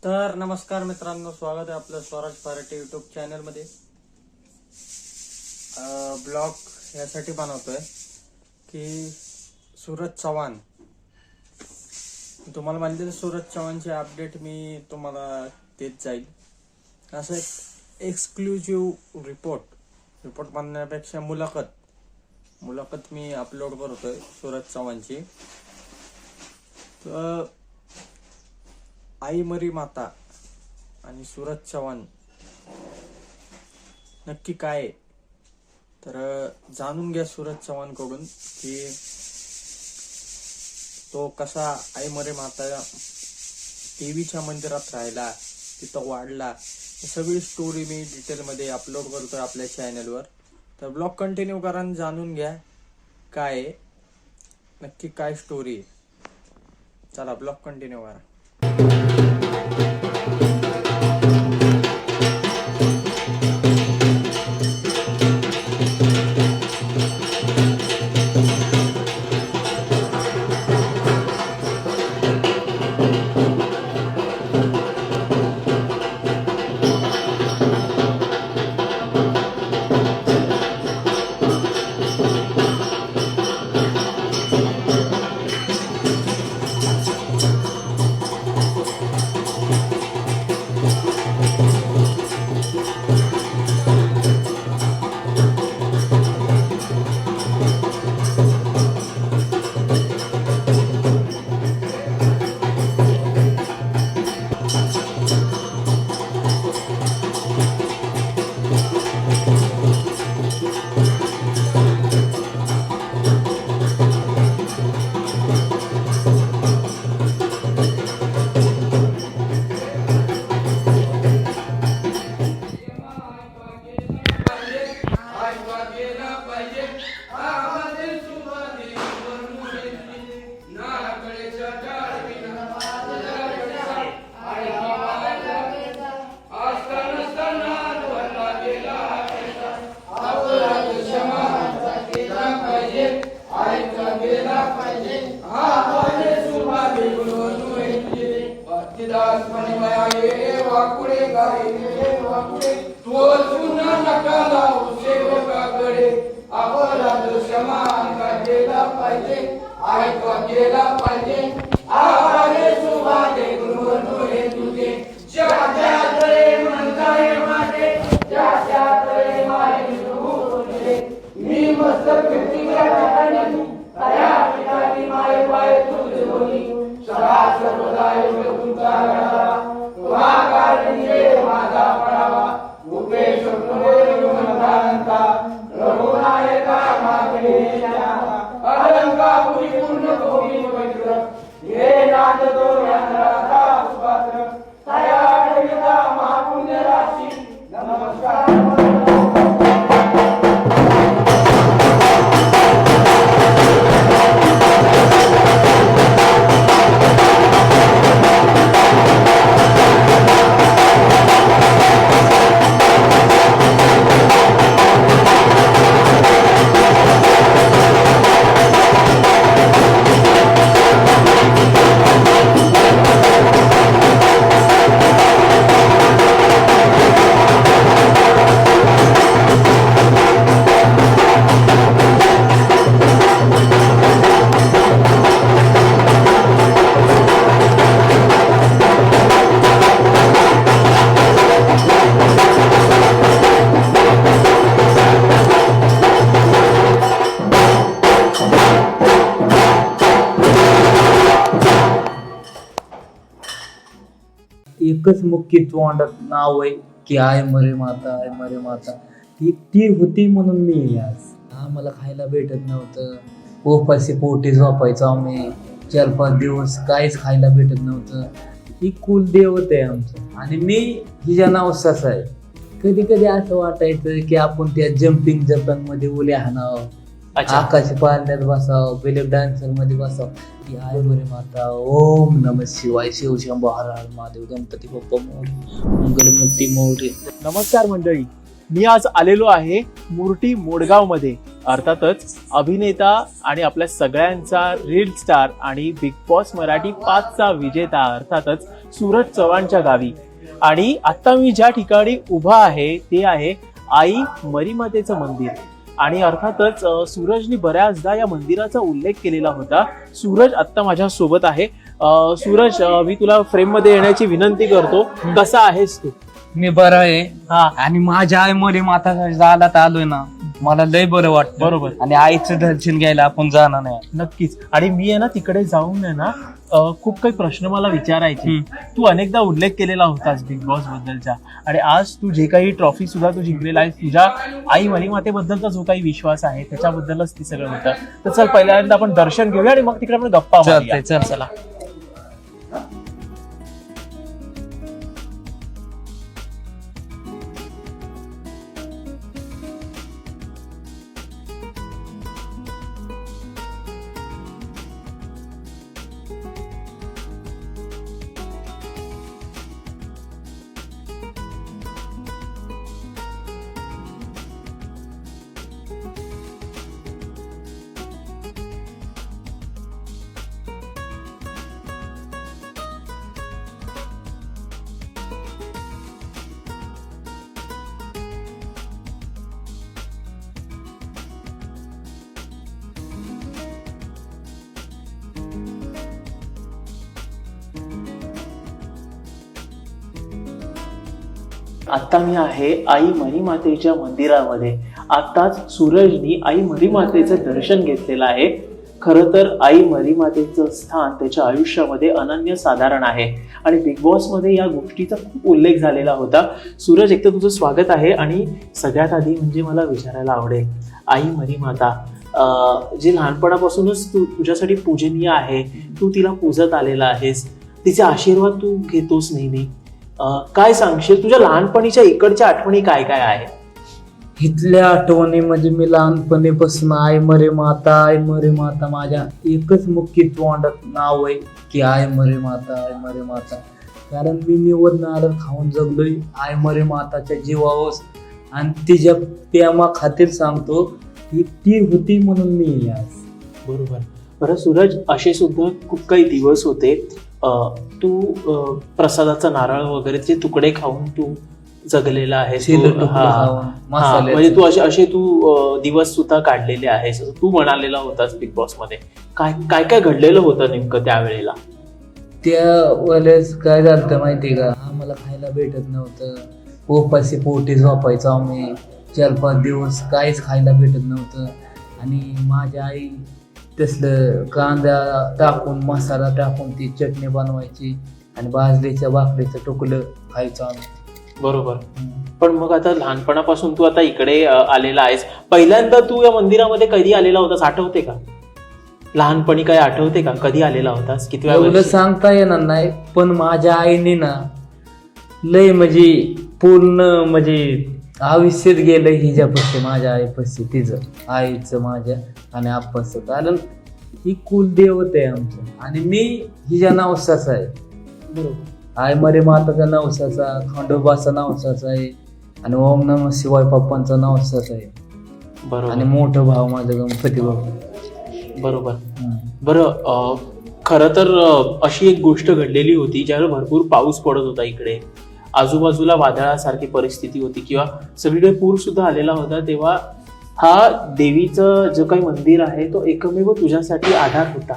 तर नमस्कार मित्रांनो, स्वागत आहे आपलं स्वराज पार्टी युट्यूब चॅनलमध्ये. ब्लॉग यासाठी बनवतोय की सूरज चव्हाण, तुम्हाला माहिती सूरज चव्हाणचे अपडेट मी तुम्हाला देत जाईल. असं एक एक्सक्लुझिव्ह रिपोर्ट म्हणण्यापेक्षा मुलाखत मी अपलोड करतोय सूरज चव्हाणची. तर आई मरी माता आणि सूरज चव्हाण नक्की काय आहे? तर जाणून घ्या सूरज चव्हाण कडून की तो कसा आई मरी माता देवीच्या मंदिरात राहिला, तिथं वाढला. ही सगळी स्टोरी मी डिटेलमध्ये अपलोड करतोय आपल्या चॅनलवर. तर ब्लॉग कंटिन्यू करा आणि जाणून घ्या काय आहे, नक्की काय स्टोरी. चला ब्लॉग कंटिन्यू करा. एकच मुख्य तोंडात नाव आहे की आय मरे माता. ती होती म्हणून मी आज. आम्हाला खायला भेटत नव्हतं, उपाशी पोटी झोपायचो आम्ही 4-5 दिवस, काहीच खायला भेटत नव्हतं. ही कुलदेवत आहे आमचं आणि मी हिच्या नाव ससा आहे. कधी कधी असं वाटायचं की आपण त्या जम्पिंग जपान मध्ये उड्या हाणावं, आकाशी पाळण्यात बसावं, बेलेक डान्सर मध्ये बसावं. की आय मरे माता, ओम नमः शिवाय, शिवशंभो हर हर महादेव, गणपती बाप्पा मंगलमूर्ती मोरे. नमस्कार मंडळी, मी आज आलेलो आहे मुर्टी मोडगाव मध्ये. अर्थातच अभिनेता आणि आपल्या सगळ्यांचा रील स्टार आणि बिग बॉस मराठी 5चा विजेता अर्थातच सूरज चव्हाणच्या गावी. आणि आता मी ज्या ठिकाणी उभा आहे ते आहे आई मरीमातेचं मंदिर. आणि अर्थातच सूरजनी बऱ्याचदा या मंदिराचा उल्लेख केलेला होता. सूरज आत्ता माझ्या सोबत आहे. सूरज, मी तुला फ्रेम मध्ये येण्याची विनंती करतो. कसा आहेस तू? मी बरं आहे. हा, आणि माझ्या आई मरी माता झाला तर आलोय ना, मला लय बरं वाटतं. बरोबर. आणि आईचं दर्शन घ्यायला आपण जाणार नाही. नक्कीच. आणि मी आहे ना तिकडे जाऊन आहे ना खूप काही प्रश्न मला विचारायचे. तू अनेकदा उल्लेख केलेला होतास बिग बॉस बद्दलचा, आणि आज तू जे काही ट्रॉफी सुद्धा तू जिंकलेला आहेस, तुझ्या आई मरीमातेबद्दलचा जो काही विश्वास आहे त्याच्याबद्दलच ते सगळं होतं. तर चल पहिल्यांदा आपण दर्शन घेऊया आणि मग तिकडे आपण गप्पा मारूया. चल. चला. आता मी आहे आई मरीमातेच्या मंदिरामध्ये. आताच सूरजनी आई मरीमातेचं दर्शन घेतलेलं आहे. खरं तर आई मरीमातेचं स्थान त्याच्या आयुष्यामध्ये अनन्यसाधारण आहे आणि बिग बॉस मध्ये या गोष्टीचा खूप उल्लेख झालेला होता. सूरज, एक तर तुझं स्वागत आहे. आणि सगळ्यात आधी म्हणजे मला विचारायला आवडेल, आई मरीमाता जे लहानपणापासूनच तुझ्यासाठी पूजनीय आहे, तू तिला पूजत आलेला आहेस, तिचे आशीर्वाद तू घेतोस नेहमी. काय सांगशील तुझ्या लहानपणीच्या इकडच्या आठवणी काय काय आहे? इथल्या आठवणी म्हणजे मी लहानपणीपासून आई मरे माता माझ्या एकच मुख्य तोंडात नाव आहे की आई मरे माता. कारण मी निवड नारळ खाऊन जगलोय आई मरे माताच्या जीवावर. आणि तिच्या प्रेमा खातीर सांगतो की ती होती म्हणून मी आज. बरोबर. बरं सूरज, असे सुद्धा खूप काही दिवस होते तू प्रसादाचा नारळ वगैरे चे तुकडे खाऊन तू जगलेला आहेस. म्हणजे तू असे तू दिवस सुद्धा काढलेले आहेस. तू म्हणालेला होतास बिग बॉस मध्ये. काय काय घडलेलं होतं नेमकं त्यावेळेला? त्या वेळेस काय झालं माहिती का, आम्हाला खायला भेटत नव्हतं. उपाशी पोटी झोपायचो आम्ही. 4-5 दिवस काहीच खायला भेटत नव्हतं. आणि माझी आई तसलं कांदा टाकून मसाला टाकून ती चटणी बनवायची आणि बाजरीच्या भाकरीचं तुकडं खायचं आम्ही. बरोबर. पण मग आता लहानपणापासून तू आता इकडे आलेला आहेस. पहिल्यांदा तू या मंदिरामध्ये कधी आलेला होतास आठवते का? लहानपणी काय आठवते का? कधी आलेला होतास? किती वेळा? सांगता येणार नाही, पण माझ्या आईने ना लय म्हणजे पूर्ण म्हणजे आयुष्यात गेलं हिच्यापाशी, माझ्या आईपाशी, तिचं आईचं माझ्या आणि आप्पाचं. कारण ही कुलदेवत आहे आमचं. आणि मी हिच्या नवसाचा आहे. बरोबर. आई मरे माताचा नवसाचा, खंडोबाचा नवसाचा आहे आणि ओम नमः शिवाय पप्पांचा नवसाचा आहे. बरोबर. आणि मोठं भाव माझं गणपती बाबा. बरोबर. बरं, खरं तर अशी एक गोष्ट घडलेली होती ज्यावेळी भरपूर पाऊस पडत होता इकडे, आजूबाजूला वादळासारखी परिस्थिती होती किंवा सगळीकडे पूर सुद्धा आलेला होता. तेव्हा हा देवीचं जो काही मंदिर आहे तो एकमेव तुझ्यासाठी आधार होता.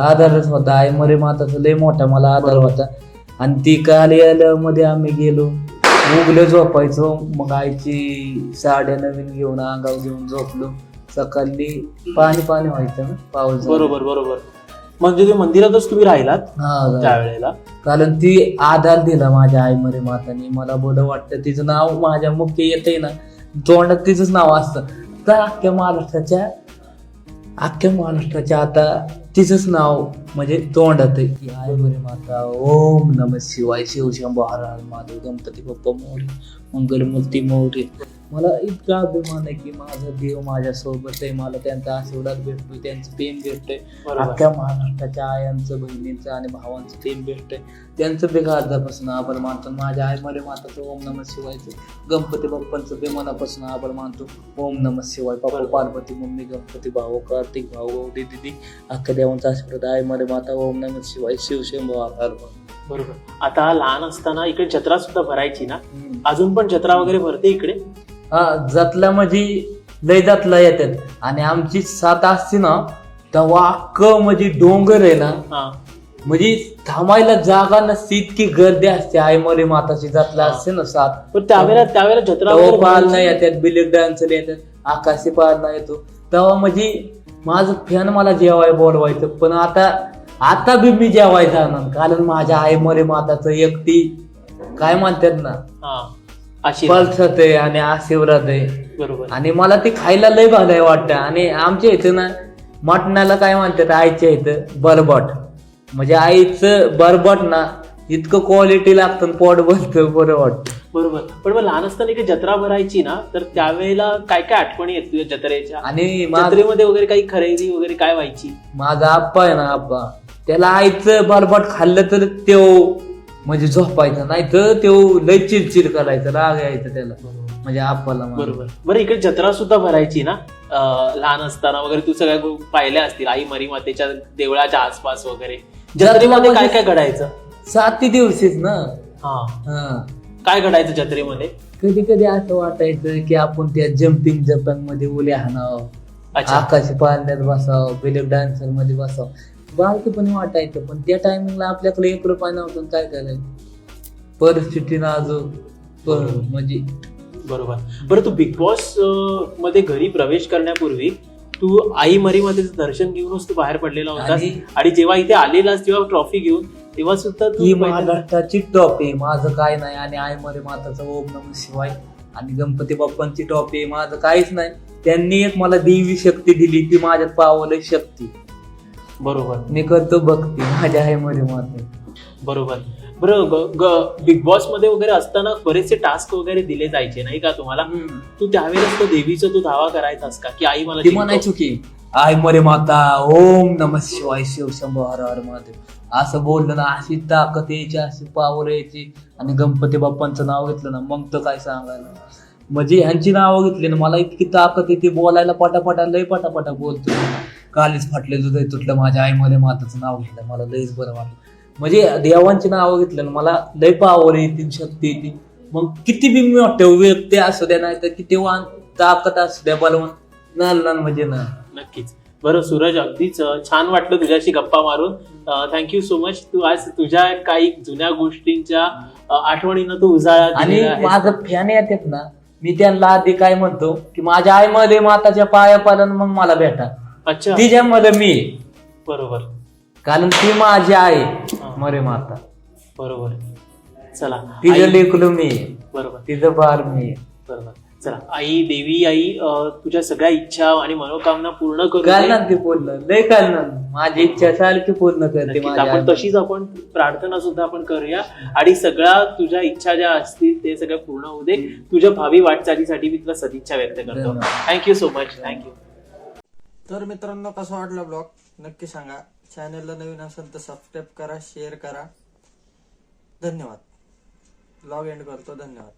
आधारच होता. आई मरे माताचा लय मोठा मला आधार होता. आणि ती कार्यालयामध्ये आम्ही गेलो, उगले झोपायचो. मग आईची साड्या नवीन घेऊन अंगावर घेऊन झोपलो. सकाळी पाणी व्हायचं ना पाऊस. बरोबर. म्हणजे ते मंदिरातच तुम्ही राहिलात त्यावेळेला? कारण ती आधार दिला माझ्या आई मरे माताने. मला बरं वाटतं. तिचं नाव माझ्या मुख्य येते ना, तोंडात तिचंच नाव असतं. तर अख्ख्या महाराष्ट्राच्या आता तिचंच नाव म्हणजे तोंडात आहे की आई मरे माता, ओम नमः शिवाय, शिवशंभो हर हर महादेव, गणपती बाप्पा मोरे, मंगलमूर्ती मोरे. मला इतका अभिमान आहे की माझा देव माझ्या सोबत आहे, मला त्यांचा आशीर्वाद भेटतोय, त्यांचं प्रेम भेटतंय, बरोबर. अख्ख्या महाराष्ट्राच्या आयांचं, बहिणींचं आणि भावांचं प्रेम भेटतंय, त्यांचं बी आजपासून आभार मानतो. माझ्या आई मरे माताचं ओम नमः शिवायचं, गणपती बाप्पांचं बी मनापासून आभार मानतो. ओम नमः शिवाय. पप्पा पार्वती, मम्मी गणपती, भाऊ कार्तिक, भाऊ दीदी, अख्ख्या देवांचा आशीर्वाद, आई मरे माता, ओम नमः शिवाय, शिवशंभो हर. बरोबर. आता लहान असताना इकडे जत्रा सुद्धा भरायची ना, अजून पण जत्रा वगैरे भरते इकडे? हा, जतला म्हणजे लय जतला येतात आणि आमची साथ असते ना तेव्हा अख्खं म्हणजे डोंगर आहे ना, हा, म्हणजे थांबायला जागा नसते, इतकी गर्दी असते. आई मरे माताची जतला असते ना साथ, पण त्यावेळेला जत्रा वगैरे पाळणा भरायची? येतात, बिलेट डान्सर येतात, आकाशी पाळणा येतो. तेव्हा म्हणजे माझं फॅन मला जेवाय बोलवायचं, पण आता बी मी जेवाय जाणार, कारण माझ्या आई मरे माताचं एकटी काय म्हणतात ना हा, आशीर्वाद. पलसत आहे आणि आशीर्वाद आहे. बरोबर. आणि मला ते खायला लय भागाय वाटतं. आणि आमच्या इथं ना मटणाला काय म्हणतात, आईच्या इथं बरबट, म्हणजे आईचं बरबट ना इतकं क्वालिटी लागतं, पोट भरतं, बरं वाटतं. बरोबर. पण मग लहान असताना इकडे जत्रा भरायची ना, तर त्यावेळेला काय काय आठवणी आहेत तुझ्या जत्रेच्या? आणि जत्रेमध्ये वगैरे काही खरेदी वगैरे काय व्हायची? माझा आप्पा आहे ना, आप्पा, त्याला आईचं बरबट खाल्लं तर त्यो म्हणजे झोपायचं, नाही तर त्यो लय चिडचिड करायचं, राग यायचं त्याला, म्हणजे आप्पाला. बरोबर. बरं, इकडे जत्रा सुद्धा भरायची ना लहान असताना वगैरे, तू सगळ्या पाहिल्या असतील आई मरी मातेच्या देवळाच्या आसपास वगैरे. जत्रेमध्ये काय काय घडायचं? 7 दिवशीच ना. हा, काय घडायचं जत्रेमध्ये? कधी कधी असं वाटायचं की आपण त्या जम्पिंग जपान मध्ये उल्या हाणावं, अच्छा. आकाशी पाळण्यात बसावं, बिलेट डान्सर मध्ये बसावं, बालकीपणी वाटायचं. पण त्या टायमिंगला आपल्याकडे 1 रुपया नव्हतं, काय करायचं, परिस्थिती नाजूक म्हणजे. बरोबर. बरं, तू बिग बॉस मध्ये घरी प्रवेश करण्यापूर्वी तू आई मरी मातेचं दर्शन घेऊनच तू बाहेर पडलेला होतास, आणि जेव्हा इथे आलेलास तेव्हा ट्रॉफी घेऊन, तेव्हा सुद्धा ही महाराष्ट्राची टॉप आहे, माझं काय नाही. आणि आई मरे माताचं ओम नमः शिवाय आणि गणपती बाप्पांची टॉप आहे, माझं काहीच नाही. त्यांनी एक मला देवी शक्ती दिली, ती माझ्यात पावलं शक्ती. बरोबर. मी करतो भक्ती माझ्या आई मरे माते. बरोबर. बरं, बिग बॉस मध्ये वगैरे असताना बरेचसे टास्क वगैरे दिले जायचे नाही का तुम्हाला? तू त्यावेळेस तो देवीचा तू धावा करायचास का, की आई मला ती म्हणायचो की आई मरे माता, ओम नमः शिवाय, शिव शंभो हर हर महादेव, असं बोललं ना अशी ताकद यायची, अशी पावर यायची. आणि गणपती बाप्पांचं नाव घेतलं ना, मग तर काय सांगायला, म्हणजे ह्यांची नावं घेतली ना मला इतकी ताकद येते, बोलायला पटापटा लय पटापटा बोलतो. कालीच फाटले हृदय तुटलं, माझ्या आई मरे माताचं नाव घेतलं, मला लयच बरं वाटलं. म्हणजे देवांची नावं घेतलं ना मला लय पावर येते, शक्ती येते. मग किती बी मोठे व्यक्ती असू द्या, नाही तर किती ताकद असू द्या, बलवान लहान म्हणजे ना. नक्कीच. बरं सूरज, अगदीच छान वाटलं तुझ्याशी गप्पा मारून. Thank you so much. तू आज तुझ्या काही जुन्या गोष्टींच्या आठवणींना तू उजाळा आणि माझं फॅन येतात ना, मी त्यांना आधी काय म्हणतो की माझ्या आईमध्ये माताच्या पाया पालन, मग मला भेटा. अच्छा. तिच्यामध्ये मी. बरोबर. कारण ती माझी आई मरे माता. बरोबर. चला, तिचं लेकलू मी. बरोबर. तिचं बार मी. बरोबर. चला, आई, देवी आई तुझ्या सगळ्या इच्छा आणि मनोकामना पूर्ण करू दे. करणार ती पूर्ण, लय करणार. माझी इच्छा सारखी पूर्ण करते. आपण तशीच आपण प्रार्थना सुद्धा आपण करूया, आणि सगळ्या तुझ्या इच्छा ज्या असतील ते सगळ्या पूर्ण होऊ दे. तुझ्या भावी वाटचालीसाठी मी तुला सदिच्छा व्यक्त करतो. Thank you so much. थँक्यू. तर मित्रांनो, कसा वाटला ब्लॉग नक्की सांगा. चॅनलला नवीन असेल तर सबस्क्राईब करा, शेअर करा. धन्यवाद. ब्लॉग एंड करतो. धन्यवाद.